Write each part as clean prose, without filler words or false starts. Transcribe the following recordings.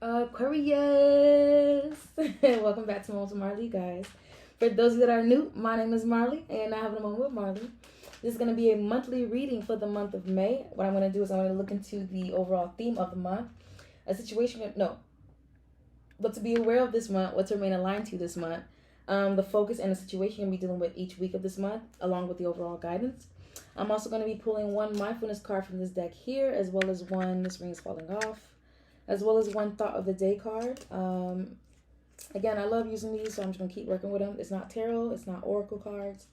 Aquarius! Welcome back to Moments with Marley, guys. For those of you that are new, my name is Marley, and I have a moment with Marley. This is going to be a monthly reading for the month of May. What I'm going to do is I'm going to look into the overall theme of the month, what to be aware of this month, what to remain aligned to this month, the focus and the situation you're going to be dealing with each week of this month, along with the overall guidance. I'm also going to be pulling one mindfulness card from this deck here, as well as one This Ring is Falling Off, as well as one Thought of the Day card. Again, I love using these, so I'm just going to keep working with them. It's not tarot. It's not oracle cards.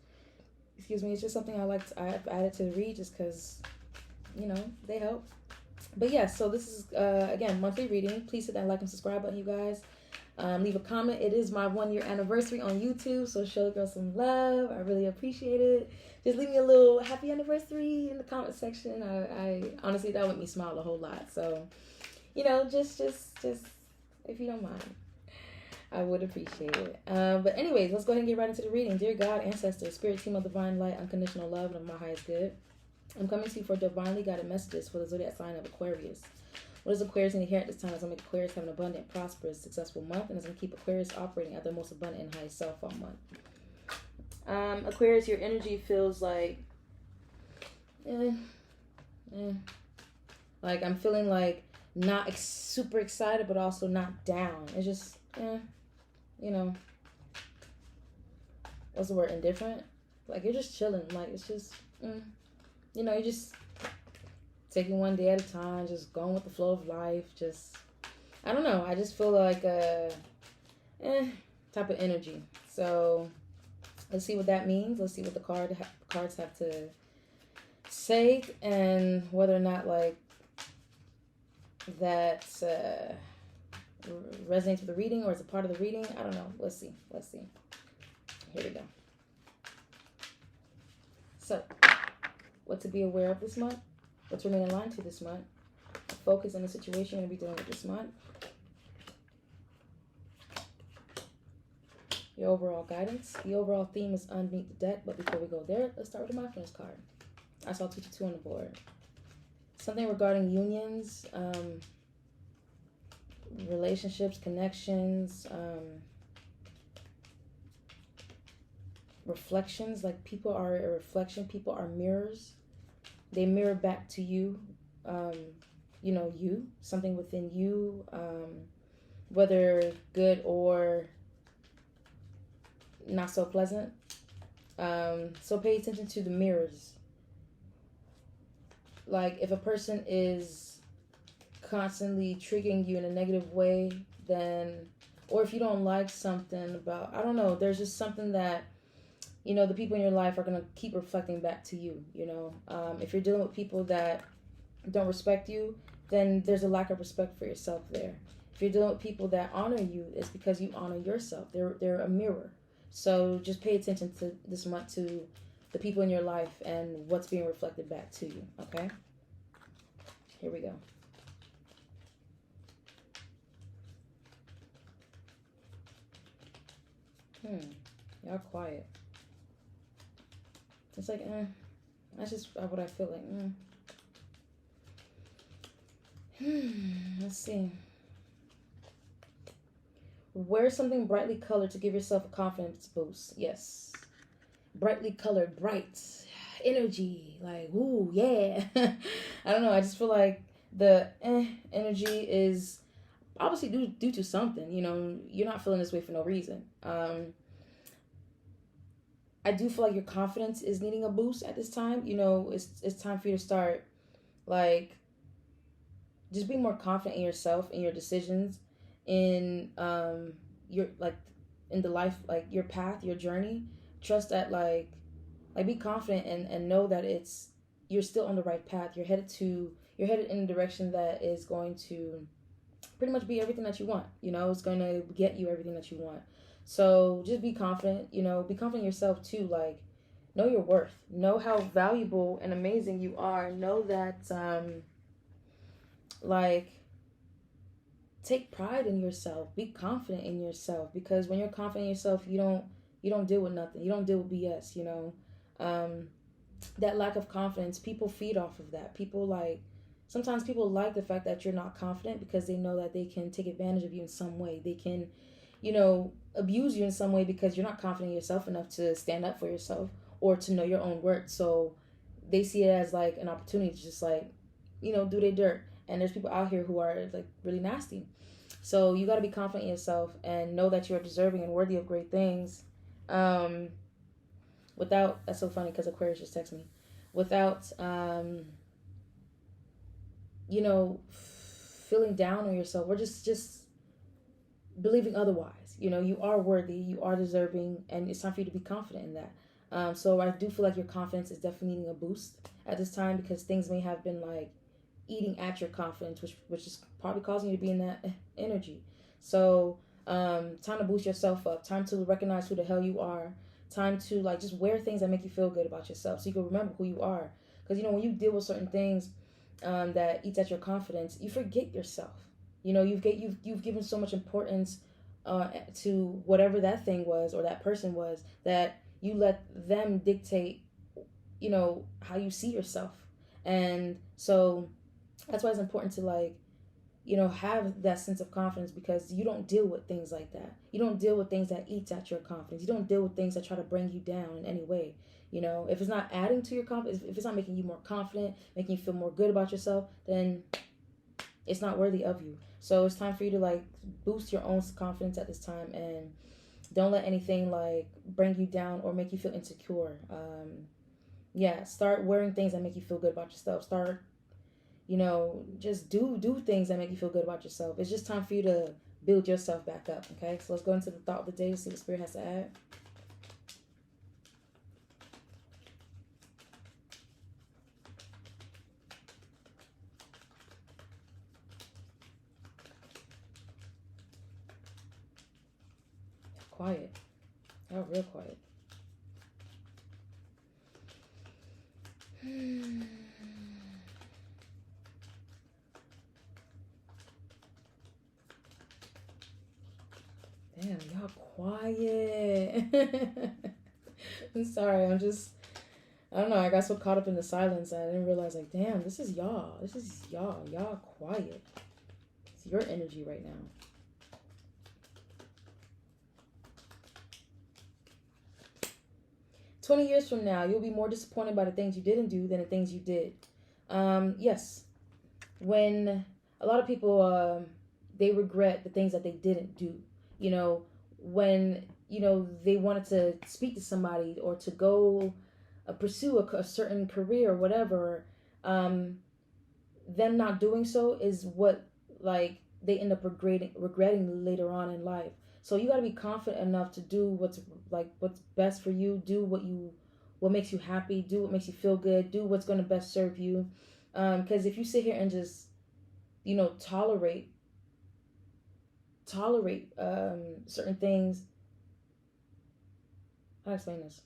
Excuse me. It's just something I've added to the read just because, they help. But yeah, so this is, again, monthly reading. Please hit that like and subscribe button, you guys. Leave a comment. It is my 1 year anniversary on YouTube, so show the girl some love. I really appreciate it. Just leave me a little happy anniversary in the comment section. I honestly, that would make me smile a whole lot. So, just if you don't mind, I would appreciate it. But anyways, let's go ahead and get right into the reading. Dear God, ancestors, spirit team of divine light, unconditional love, and my highest good, I'm coming to you for divinely guided messages for the zodiac sign of Aquarius. What does Aquarius need to hear at this time? Is going to make Aquarius have an abundant, prosperous, successful month, and it's going to keep Aquarius operating at their most abundant and highest self all month. Aquarius, your energy feels like, like I'm feeling like not super excited, but also not down. It's just, what's the word? Indifferent. Like you're just chilling. Like it's just, you're just taking one day at a time, just going with the flow of life. Just, I don't know. I just feel like a type of energy. So let's see what that means. Let's see what the cards have to say, and whether or not like that resonates with the reading or is a part of the reading. I don't know. Let's see. Here we go. So, what to be aware of this month? What to remain aligned to this month? The focus and the situation you're going to be dealing with this month. Your overall guidance. The overall theme is underneath the deck, but before we go there, let's start with the mindfulness card. I saw 222 on the board. Something regarding unions, relationships, connections, reflections. Like people are a reflection. People are mirrors. They mirror back to you, you, something within you, whether good or not so pleasant. So pay attention to the mirrors. Like if a person is constantly triggering you in a negative way, then, or if you don't like something about, I don't know, there's just something that, the people in your life are going to keep reflecting back to you, if you're dealing with people that don't respect you, then there's a lack of respect for yourself there. If you're dealing with people that honor you, it's because you honor yourself. They're a mirror. So just pay attention to this month to the people in your life and what's being reflected back to you, okay? Here we go. Y'all quiet. It's like, that's just what I feel like. Let's see. Wear something brightly colored to give yourself a confidence boost. Yes. Brightly colored, bright energy. Like, ooh, yeah. I don't know. I just feel like the energy is obviously due to something. You're not feeling this way for no reason. I do feel like your confidence is needing a boost at this time. It's time for you to start, like, just be more confident in yourself, in your decisions, in your, like, in the life, like, your path, your journey. Trust that, like be confident and know that you're still on the right path. You're headed in a direction that is going to pretty much be everything that you want. It's going to get you everything that you want. So just be confident, be confident in yourself too. Like, know your worth, know how valuable and amazing you are. Know that, take pride in yourself. Be confident in yourself, because when you're confident in yourself, you don't deal with nothing. You don't deal with BS. That lack of confidence, people feed off of that. People, like, Sometimes people like the fact that you're not confident because they know that they can take advantage of you in some way. They can, abuse you in some way because you're not confident in yourself enough to stand up for yourself or to know your own worth. So they see it as like an opportunity to just like, do their dirt. And there's people out here who are like really nasty. So you got to be confident in yourself and know that you're deserving and worthy of great things. Without, that's so funny because Aquarius just texted me. Without, feeling down on yourself or just believing otherwise. You are worthy, you are deserving, and it's time for you to be confident in that. So I do feel like your confidence is definitely needing a boost at this time because things may have been like eating at your confidence, which is probably causing you to be in that energy. So time to boost yourself up, time to recognize who the hell you are, time to like just wear things that make you feel good about yourself so you can remember who you are. Because when you deal with certain things that eats at your confidence, you forget yourself. You've given so much importance to whatever that thing was or that person was that you let them dictate how you see yourself. And so that's why it's important to like have that sense of confidence, because you don't deal with things like that. You don't deal with things that eats at your confidence. You don't deal with things that try to bring you down in any way. If it's not adding to your confidence, if it's not making you more confident, making you feel more good about yourself, then it's not worthy of you. So it's time for you to like boost your own confidence at this time, and don't let anything like bring you down or make you feel insecure. Start wearing things that make you feel good about yourself. Start, just do things that make you feel good about yourself. It's just time for you to build yourself back up. Okay, so let's go into the thought of the day to see what Spirit has to add. Quiet. Oh, real quiet. Damn, y'all quiet. I'm sorry, I don't know, I got so caught up in the silence I didn't realize like, damn, this is y'all. Y'all quiet. It's your energy right now. "20 years from now, you'll be more disappointed by the things you didn't do than the things you did." Yes. When a lot of people, they regret the things that they didn't do. When, they wanted to speak to somebody or to go pursue a certain career or whatever, them not doing so is what, like, they end up regretting later on in life. So you got to be confident enough to do what's best for you. Do what makes you happy. Do what makes you feel good. Do what's going to best serve you. Because if you sit here and just, tolerate certain things. How to explain this?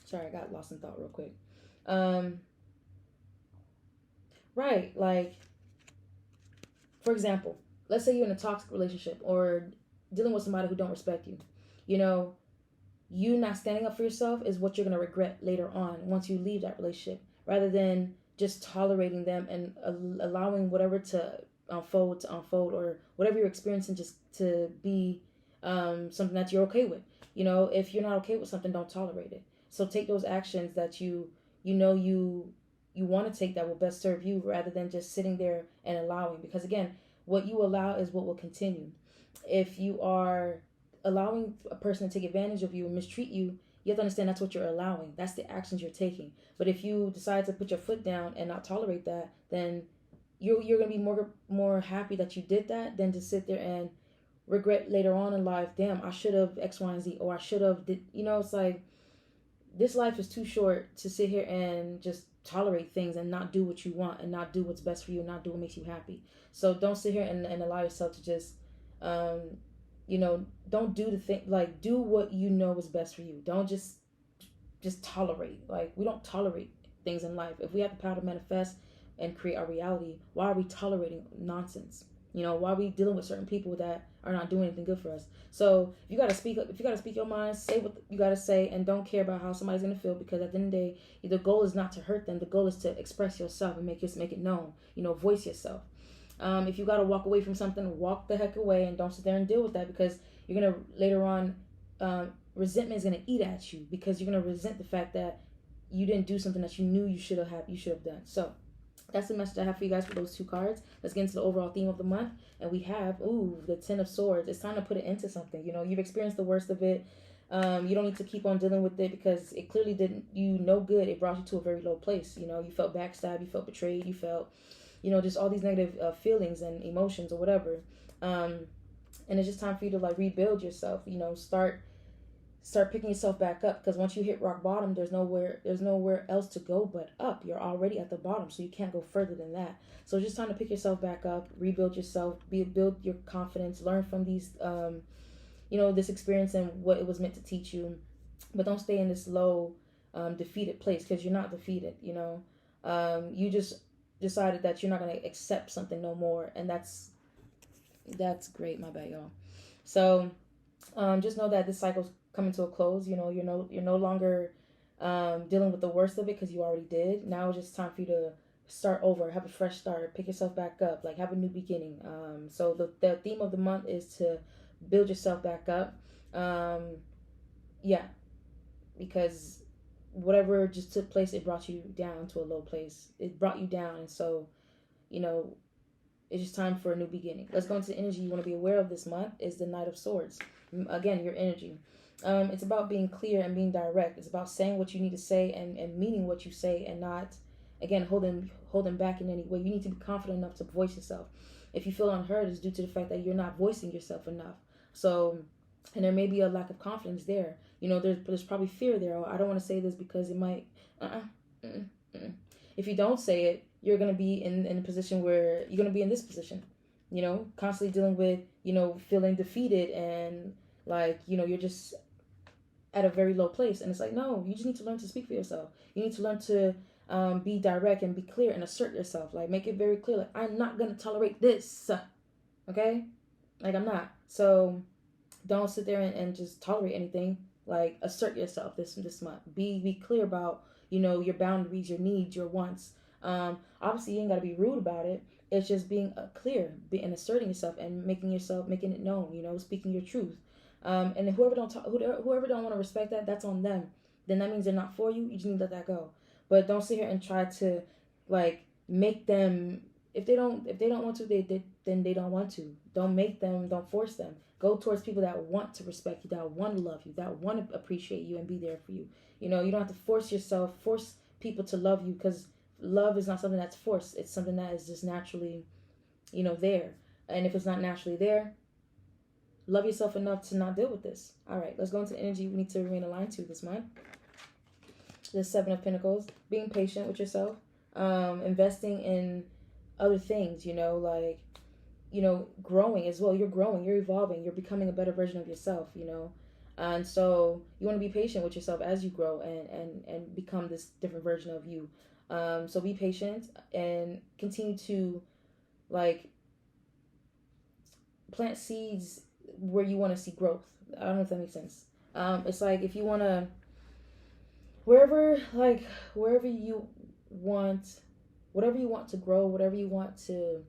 Sorry, I got lost in thought real quick. Right, like, for example, let's say you're in a toxic relationship or dealing with somebody who don't respect you. You not standing up for yourself is what you're going to regret later on once you leave that relationship, rather than just tolerating them and allowing whatever to unfold, or whatever you're experiencing just to be something that you're okay with. If you're not okay with something, don't tolerate it. So take those actions that you want to take that will best serve you, rather than just sitting there and allowing. Because again, what you allow is what will continue. If you are allowing a person to take advantage of you and mistreat you, you have to understand that's what you're allowing. That's the actions you're taking. But if you decide to put your foot down and not tolerate that, then you're going to be more happy that you did that than to sit there and regret later on in life. Damn, I should have X, Y, and Z, or I should have did. It's like, this life is too short to sit here and just tolerate things and not do what you want and not do what's best for you and not do what makes you happy. So don't sit here and allow yourself to just don't do the thing. Like, do what you know is best for you. Don't just tolerate. Like, we don't tolerate things in life. If we have the power to manifest and create our reality, why are we tolerating nonsense? You know, why are we dealing with certain people that are not doing anything good for us? So if you gotta speak up, if you gotta speak your mind, say what you gotta say, and don't care about how somebody's gonna feel, because at the end of the day, the goal is not to hurt them. The goal is to express yourself and make it known. You know, voice yourself. If you gotta walk away from something, walk the heck away, and don't sit there and deal with that, because you're gonna later on, resentment is gonna eat at you, because you're gonna resent the fact that you didn't do something that you knew you should have done. So that's the message I have for you guys for those two cards. Let's get into the overall theme of the month. And we have, the Ten of Swords. It's time to put it into something. You know, you've experienced the worst of it. You don't need to keep on dealing with it, because it clearly didn't you no good. It brought you to a very low place. You know, you felt backstabbed, you felt betrayed, you felt, just all these negative feelings and emotions or whatever. And it's just time for you to like rebuild yourself. You know, start picking yourself back up, because once you hit rock bottom, there's nowhere else to go but up. You're already at the bottom, so you can't go further than that. So it's just time to pick yourself back up, rebuild yourself, build your confidence, learn from these this experience and what it was meant to teach you. But don't stay in this low defeated place, because you're not defeated. You just decided that you're not going to accept something no more, and that's great. My bad, y'all. So just know that this cycle's coming to a close. You're no longer dealing with the worst of it, because you already did. Now it's just time for you to start over, have a fresh start, pick yourself back up, like have a new beginning. So the theme of the month is to build yourself back up. Because whatever just took place, it brought you down to a low place. It brought you down, and so it's just time for a new beginning. Let's go into the energy you want to be aware of this month. Is the Knight of Swords. Again, your energy. It's about being clear and being direct. It's about saying what you need to say and meaning what you say, and not, again, holding back in any way. You need to be confident enough to voice yourself. If you feel unheard, it's due to the fact that you're not voicing yourself enough. So, and there may be a lack of confidence there. There's probably fear there. I don't want to say this because it might. If you don't say it, you're going to be in a position where you're going to be in this position. Constantly dealing with, feeling defeated, and like, you're just at a very low place. And it's like, no, you just need to learn to speak for yourself. You need to learn to be direct and be clear and assert yourself. Like, make it very clear, like, I'm not going to tolerate this. Okay? Like, I'm not. So don't sit there and just tolerate anything. Like, assert yourself this month. Be clear about, your boundaries, your needs, your wants. Obviously, you ain't got to be rude about it. It's just being clear and asserting yourself and making it known, speaking your truth. And whoever don't want to respect that, that's on them. Then that means they're not for you. You just need to let that go. But don't sit here and try to, like, make them. If they don't want to, then they don't want to. Don't make them. Don't force them. Go towards people that want to respect you, that want to love you, that want to appreciate you and be there for you. You don't have to force people to love you, because love is not something that's forced. It's something that is just naturally, there. And if it's not naturally there, love yourself enough to not deal with this. All right, let's go into the energy we need to remain aligned to this month. The Seven of Pentacles. Being patient with yourself. Investing in other things, growing as well. You're growing, you're evolving, you're becoming a better version of yourself, And so you want to be patient with yourself as you grow and become this different version of you. So be patient and continue to, like, plant seeds where you want to see growth. I don't know if that makes sense. It's like, if you want to, wherever you want, whatever you want to grow, whatever you want to,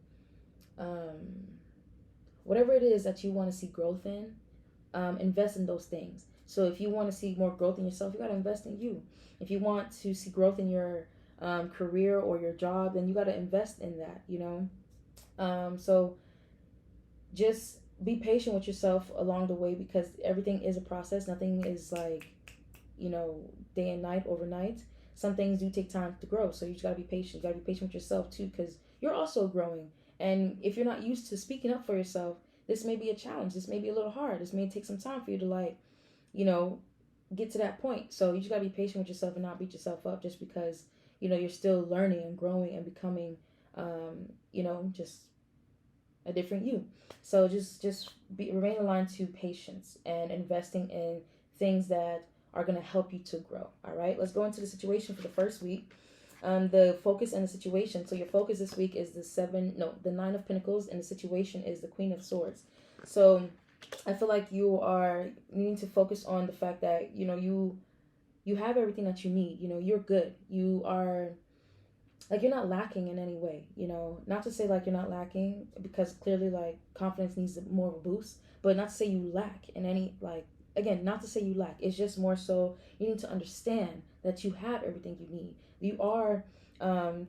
whatever it is that you want to see growth in, invest in those things. So if you want to see more growth in yourself, you got to invest in you. If you want to see growth in your career or your job, then you got to invest in that, So just be patient with yourself along the way, because everything is a process. Nothing is like, day and night, overnight. Some things do take time to grow. So you just got to be patient. You got to be patient with yourself too, because you're also growing. And if you're not used to speaking up for yourself, this may be a challenge. This may be a little hard. This may take some time for you to, like, get to that point. So you just got to be patient with yourself and not beat yourself up just because, you're still learning and growing and becoming, just a different you. So just remain aligned to patience and investing in things that are going to help you to grow. All right, let's go into the situation for the first week. The focus and the situation. So your focus this week is the Nine of Pentacles, and the situation is the Queen of Swords. So I feel like you are needing to focus on the fact that, you have everything that you need. You're good. You are, like, you're not lacking in any way. Not to say like you're not lacking, because clearly like confidence needs more of a boost, but not to say you lack in any, like, again, not to say you lack. It's just more so you need to understand that you have everything you need. You are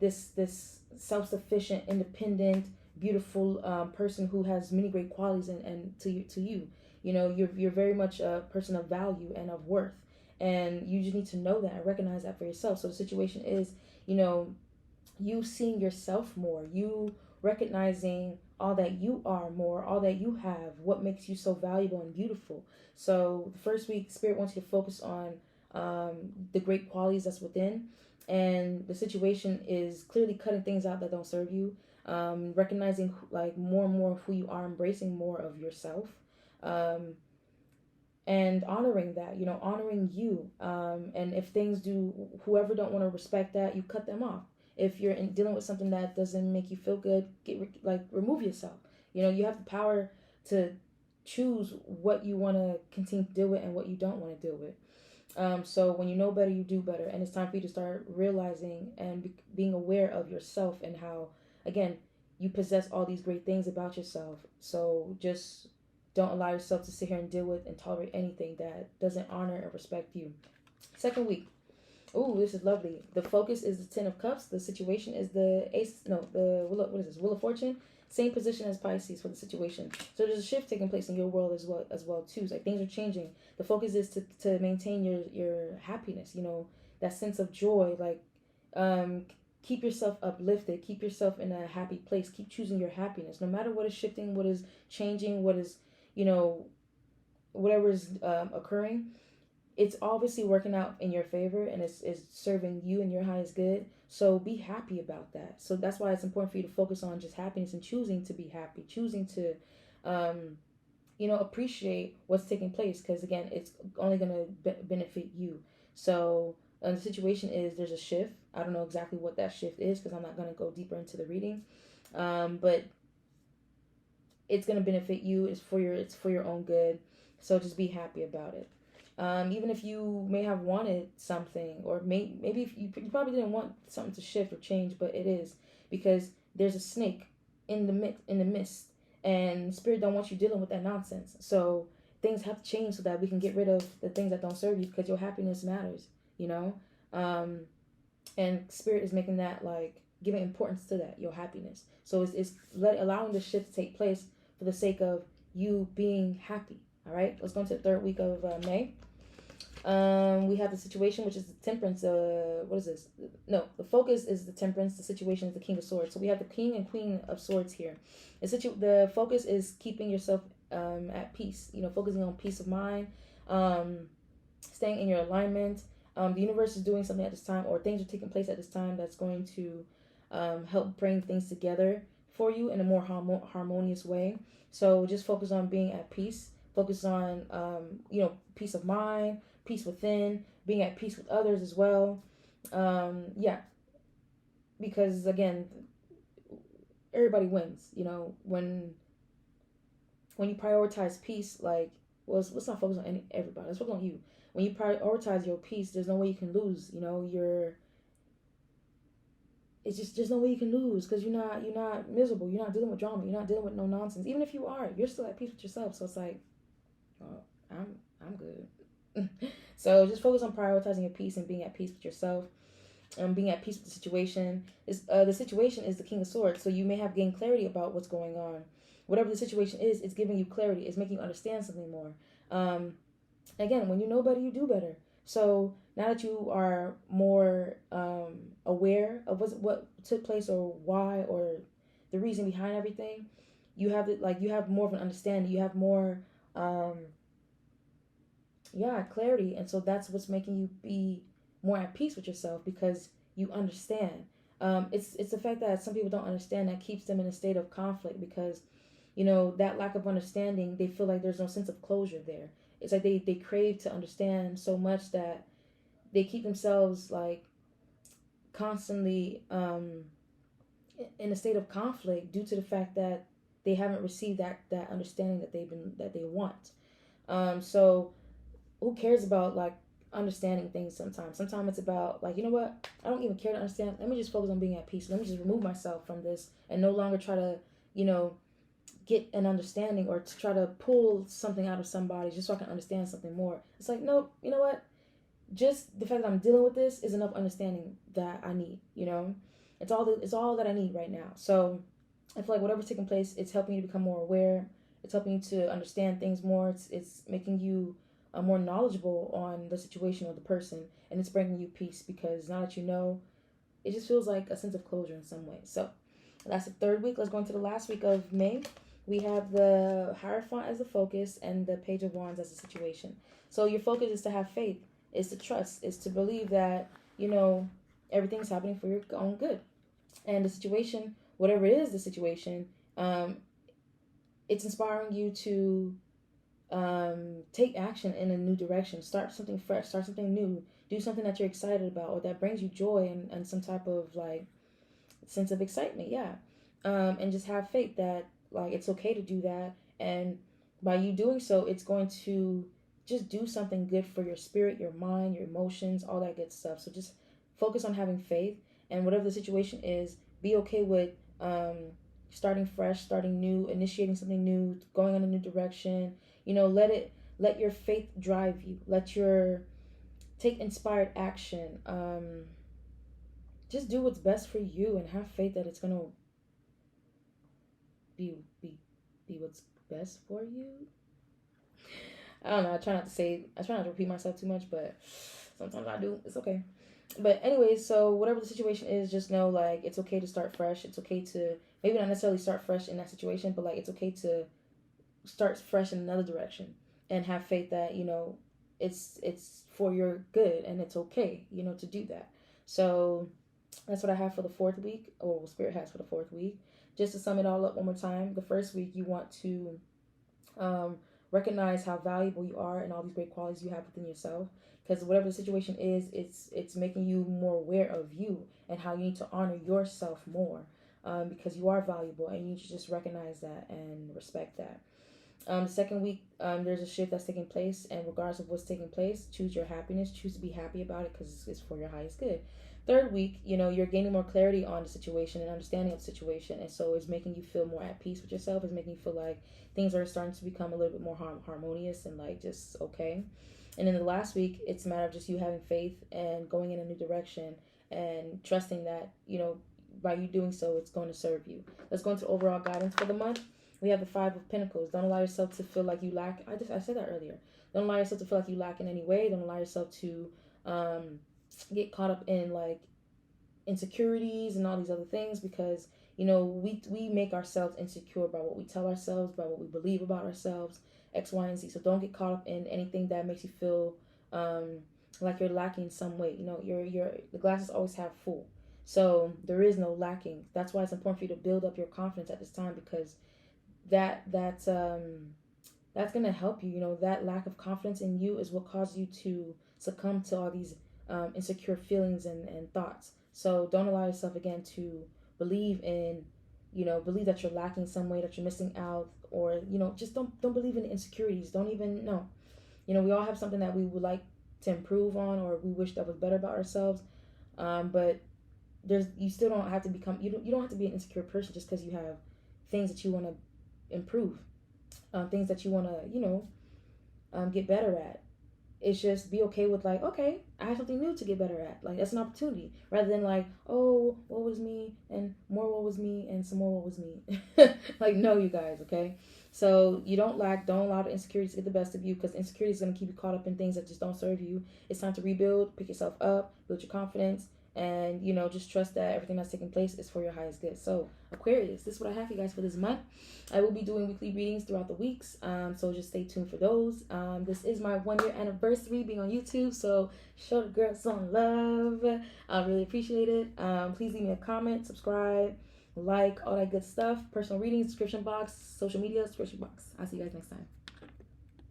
this self-sufficient, independent, beautiful person who has many great qualities, and to you, you're very much a person of value and of worth, and you just need to know that and recognize that for yourself. So the situation is, you seeing yourself more, you recognizing all that you are more, all that you have, what makes you so valuable and beautiful. So the first week, Spirit wants you to focus on the great qualities that's within, and the situation is clearly cutting things out that don't serve you, recognizing like more and more of who you are, embracing more of yourself, and honoring that, honoring you, and if things do, whoever don't want to respect that, you cut them off. If you're dealing with something that doesn't make you feel good, remove yourself. You have the power to choose what you want to continue to deal with and what you don't want to deal with. So when you know better, you do better, and it's time for you to start realizing and being aware of yourself, and how, again, you possess all these great things about yourself. So just don't allow yourself to sit here and deal with and tolerate anything that doesn't honor and respect you. Second week. Ooh, this is lovely. The focus is the Ten of Cups. The situation is the Ace. No, the what is this? Wheel of Fortune. Same position as Pisces for the situation. So there's a shift taking place in your world as well too. So, like, things are changing. The focus is to maintain your happiness. That sense of joy. Like, keep yourself uplifted. Keep yourself in a happy place. Keep choosing your happiness, no matter what is shifting, what is changing, what is whatever is occurring. It's obviously working out in your favor, and it's serving you and your highest good. So be happy about that. So that's why it's important for you to focus on just happiness and choosing to be happy, choosing to, appreciate what's taking place. Because again, it's only going to benefit you. So the situation is there's a shift. I don't know exactly what that shift is because I'm not going to go deeper into the reading. But it's going to benefit you. It's for your own good. So just be happy about it. Even if you may have wanted something, or maybe if you probably didn't want something to shift or change, but it is, because there's a snake in the mist, and Spirit don't want you dealing with that nonsense. So things have to change so that we can get rid of the things that don't serve you, because your happiness matters, and Spirit is making that, like, giving importance to that, your happiness. So it's allowing the shift to take place for the sake of you being happy. All right, let's go into the third week of May. We have the situation, which is the Temperance. What is this? No, the focus is the Temperance. The situation is the King of Swords. So we have the King and Queen of Swords here. The focus is keeping yourself at peace. Focusing on peace of mind, staying in your alignment. The universe is doing something at this time, or things are taking place at this time that's going to help bring things together for you in a more harmonious way. So just focus on being at peace. Focus on, peace of mind, peace within, being at peace with others as well. Because again, everybody wins. When you prioritize peace, like, well, let's not focus on everybody. Let's focus on you. When you prioritize your peace, there's no way you can lose. There's no way you can lose, because you're not miserable. You're not dealing with drama. You're not dealing with no nonsense. Even if you are, you're still at peace with yourself. So it's like, I'm good. So just focus on prioritizing your peace and being at peace with yourself, and being at peace with the situation. The situation is the King of Swords. So you may have gained clarity about what's going on. Whatever the situation is, it's giving you clarity. It's making you understand something more. Again, when you know better, you do better. So now that you are more aware of what took place, or why, or the reason behind everything, you have more of an understanding. You have more clarity, and so that's what's making you be more at peace with yourself, because you understand. It's the fact that some people don't understand that keeps them in a state of conflict, because that lack of understanding, they feel like there's no sense of closure there. It's like they crave to understand so much that they keep themselves, like, constantly in a state of conflict due to the fact that they haven't received that understanding that they want. So who cares about like understanding things sometimes? Sometimes it's about like, you know what? I don't even care to understand. Let me just focus on being at peace. Let me just remove myself from this and no longer try to, you know, get an understanding or to try to pull something out of somebody just so I can understand something more. It's like, nope, you know what? Just the fact that I'm dealing with this is enough understanding that I need, you know? It's all that I need right now. So I feel like whatever's taking place, it's helping you to become more aware. It's helping you to understand things more. It's making you more knowledgeable on the situation or the person, and it's bringing you peace because now that you know, it just feels like a sense of closure in some way. So that's the third week. Let's go into the last week of May. We have the Hierophant as the focus and the Page of Wands as the situation. So your focus is to have faith, is to trust, is to believe that, you know, everything's happening for your own good. And the situation, whatever it is, the situation, it's inspiring you to take action in a new direction. Start something fresh, start something new, do something that you're excited about or that brings you joy and some type of like sense of excitement. Yeah. And just have faith that like it's okay to do that, and by you doing so, it's going to just do something good for your spirit, your mind, your emotions, all that good stuff. So just focus on having faith, and whatever the situation is, be okay with starting fresh, starting new, initiating something new, going in a new direction. You know, let your faith drive you. Take inspired action. Just do what's best for you and have faith that it's gonna be what's best for you. I don't know. I try not to repeat myself too much, but sometimes I do. It's okay. But anyway, so whatever the situation is, just know like it's okay to start fresh. It's okay to maybe not necessarily start fresh in that situation, but like it's okay to start fresh in another direction and have faith that, you know, it's for your good and it's okay, you know, to do that. So that's what I have for the fourth week, or what Spirit has for the fourth week. Just to sum it all up one more time, the first week you want to recognize how valuable you are and all these great qualities you have within yourself. Because whatever the situation is, it's making you more aware of you and how you need to honor yourself more, because you are valuable and you need to just recognize that and respect that. The second week, there's a shift that's taking place, and regardless of what's taking place, choose your happiness, choose to be happy about it because it's for your highest good. Third week, you know, you're gaining more clarity on the situation and understanding of the situation, and so it's making you feel more at peace with yourself. It's making you feel like things are starting to become a little bit more harmonious and like just okay. And then the last week, it's a matter of just you having faith and going in a new direction and trusting that, you know, by you doing so, it's going to serve you. Let's go into overall guidance for the month. We have the Five of Pentacles. Don't allow yourself to feel like you lack. I said that earlier. Don't allow yourself to feel like you lack in any way. Don't allow yourself to get caught up in like insecurities and all these other things, because you know we make ourselves insecure by what we tell ourselves, by what we believe about ourselves, X, Y, and Z. So don't get caught up in anything that makes you feel like you're lacking in some way. You know, the glass is always half full, so there is no lacking. That's why it's important for you to build up your confidence at this time, because that's gonna help you. You know, that lack of confidence in you is what causes you to succumb to all these insecure feelings and thoughts. So don't allow yourself again to believe that you're lacking some way, that you're missing out, or you know, just don't believe in the insecurities. Don't even know. You know, we all have something that we would like to improve on, or we wish that was better about ourselves. But you still don't have to become you don't have to be an insecure person just because you have things that you want to improve, things that you want to get better at. It's just be okay with like, okay, I have something new to get better at. Like that's an opportunity, rather than like, oh, what was me and more what was me and some more what was me. Like no, you guys, okay. So you don't lack. Don't allow the insecurities to get the best of you, because insecurity is going to keep you caught up in things that just don't serve you. It's time to rebuild, pick yourself up, build your confidence, and you know, just trust that everything that's taking place is for your highest good. So Aquarius, this is what I have for you guys for this month. I will be doing weekly readings throughout the weeks, so just stay tuned for those. This is my 1-year anniversary being on YouTube, so show the girl some love. I really appreciate it. Please leave me a comment, subscribe, like, all that good stuff. Personal readings, description box, social media, description box. I'll see you guys next time.